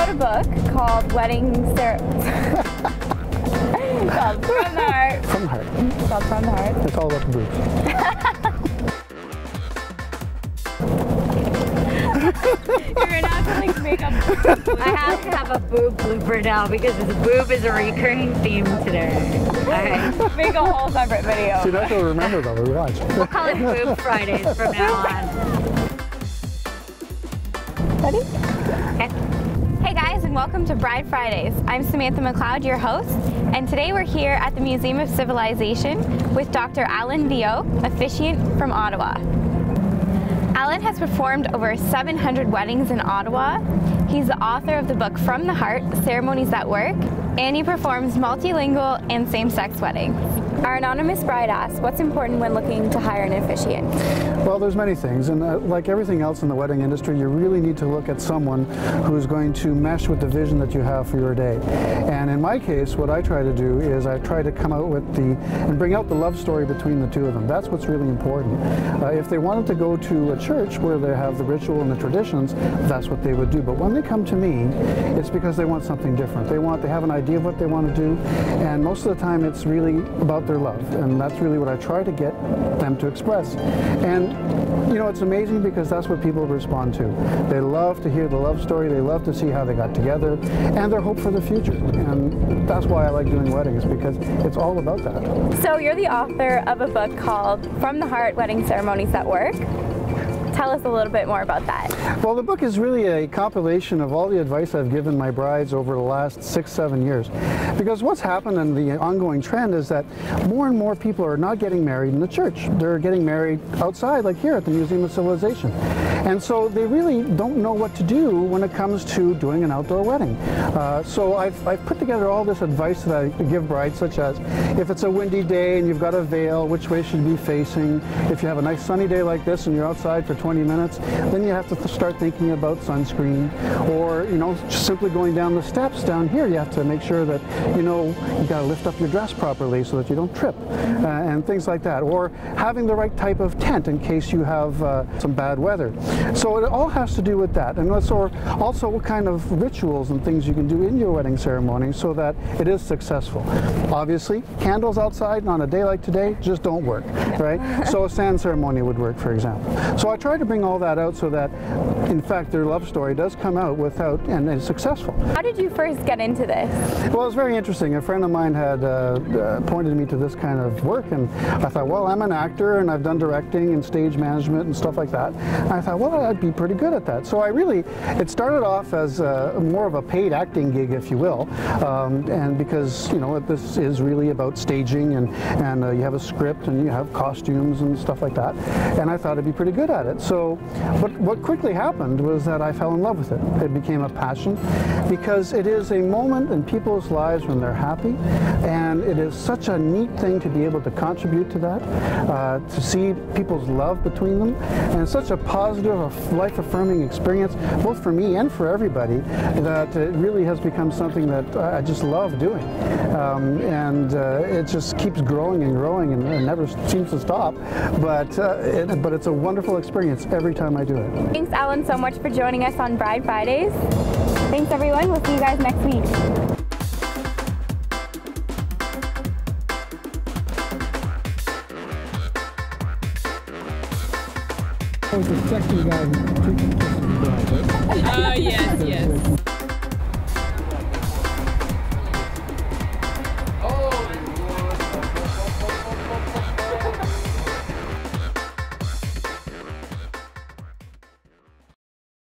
wrote a book called called From the Heart. From the Heart. It's called From the Heart. It's all about the boobs. You're not going to make up. I have to have a boob blooper now because this boob is a recurring theme today. Alright. Make a whole separate video. See, that's what we remember though, we watch. We'll call it Boob Fridays from now on. Ready? Okay. Hey guys, and welcome to Bride Fridays. I'm Samantha McLeod, your host, and today we're here at the Museum of Civilization with Dr. Alan Viau, officiant from Ottawa. Alan has performed over 700 weddings in Ottawa. He's the author of the book From the Heart, Ceremonies That Work, and he performs multilingual and same-sex weddings. Our anonymous bride asks, what's important when looking to hire an officiant? Well, there's many things, and like everything else in the wedding industry, you really need to look at someone who's going to mesh with the vision that you have for your day. And in my case, what I try to do is I try to come out with and bring out the love story between the two of them. That's what's really important. If they wanted to go to a church where they have the ritual and the traditions, that's what they would do. But when they come to me, it's because they want something different. They have an idea of what they want to do, and most of the time it's really about their love, and that's really what I try to get them to express. And you know, it's amazing because that's what people respond to. They love to hear the love story, they love to see how they got together, and their hope for the future. And that's why I like doing weddings, because it's all about that. So you're the author of a book called From the Heart, Wedding Ceremonies That Work. Tell us a little bit more about that. Well, the book is really a compilation of all the advice I've given my brides over the last 6-7 years. Because what's happened and the ongoing trend is that more and more people are not getting married in the church. They're getting married outside, like here at the Museum of Civilization. And so they really don't know what to do when it comes to doing an outdoor wedding. So I've put together all this advice that I give brides, such as if it's a windy day and you've got a veil, which way should you be facing? If you have a nice sunny day like this and you're outside for 20 minutes, then you have to start thinking about sunscreen. Or, you know, just simply going down the steps down here, you have to make sure that, you know, you got to lift up your dress properly so that you don't trip, and things like that. Or having the right type of tent in case you have some bad weather. So it all has to do with that. And also what kind of rituals and things you can do in your wedding ceremony so that it is successful. Obviously, candles outside on a day like today just don't work, right? So a sand ceremony would work, for example. So I try to bring all that out so that, in fact, their love story does come out and is successful. How did you first get into this? Well, it's very interesting. A friend of mine had pointed me to this kind of work, and I thought, well, I'm an actor and I've done directing and stage management and stuff like that. And I thought, well, I'd be pretty good at that. So it started off as more of a paid acting gig, if you will, and because, you know, this is really about staging and you have a script and you have costumes and stuff like that, and I thought I'd be pretty good at it. So what quickly happened was that I fell in love with it. It became a passion because it is a moment in people's lives when they're happy, and it is such a neat thing to be able to contribute to that, to see people's love between them, and it's such a positive, life-affirming experience, both for me and for everybody, that it really has become something that I just love doing. And it just keeps growing and growing and it never seems to stop, but it's a wonderful experience every time I do it. Thanks, Alan, so much for joining us on Bride Fridays. Thanks, everyone. We'll see you guys next week. The sexy guy who treats the bride, right? Yes.